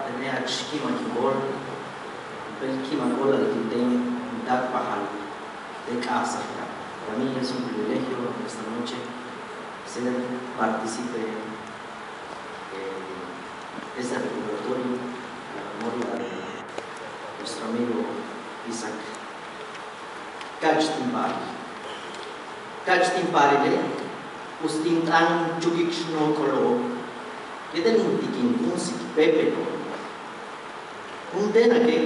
tenía chiquima kibol, el kimabola de Tintén, Dak Pajal, de casa. Para mí es un privilegio esta noche ser partícipe de este recordatorio a la memoria de nuestro amigo Isaac. Kachtimpari, Ustintan Chukikshno Kolo, Yedenintikin Kunsik Pepe Undenake,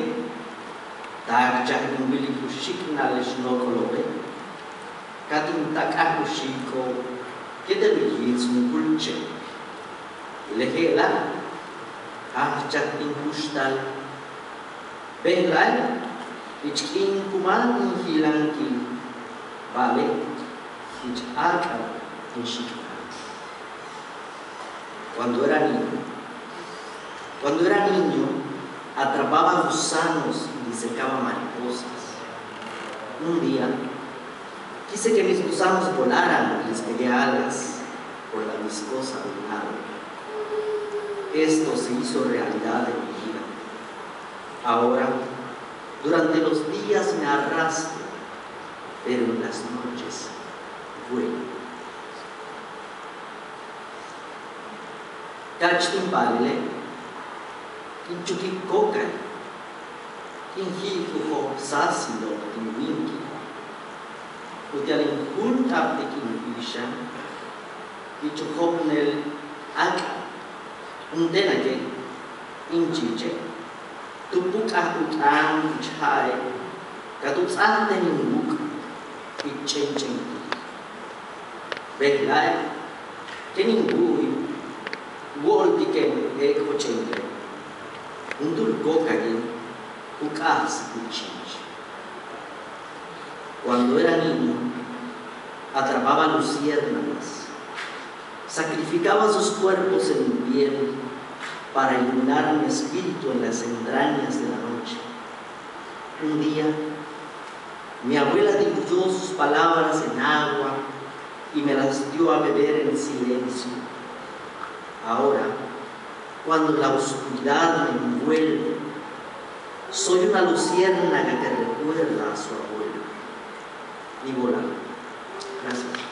Tak Jahin Willi Kushik Nalish no Kolobe, Katin Takahushiko, Yedenikits Mukulche, Lehela, Jahin Kushtal, Benlai, Ichkin Kuman Hilanki, Vale, Hichaka en Shikman. Cuando era niño, atrapaba gusanos y disecaba mariposas. Un día, quise que mis gusanos volaran y les pegué alas por la viscosa del agua. Esto se hizo realidad en mi vida. Ahora, durante los días me arrastro, pero en las noches vuelo. Kachtimpalile, Kinchukikoka, Kinhikuho Sasido, Kinwinki, Utialin Huntap de Kinwisha, Kichukopnel Aka, Undenake, Inchiche, Tupuka Utan Chai, Katutsante Ninguk, Kichenchin, Behlai, Keningui, Woldiken Eko Chengle, Undulgokagin, Ukas Kuchinch. Cuando era niño, atrapaba luciérnagas, sacrificaba sus cuerpos en invierno para iluminar mi espíritu en las entrañas de la noche. Un día, mi abuela diluyó sus palabras en agua y me las dio a beber en silencio. Ahora, cuando la oscuridad me envuelve, soy una luciérnaga que recuerda a su abuelo. Y volar. Gracias.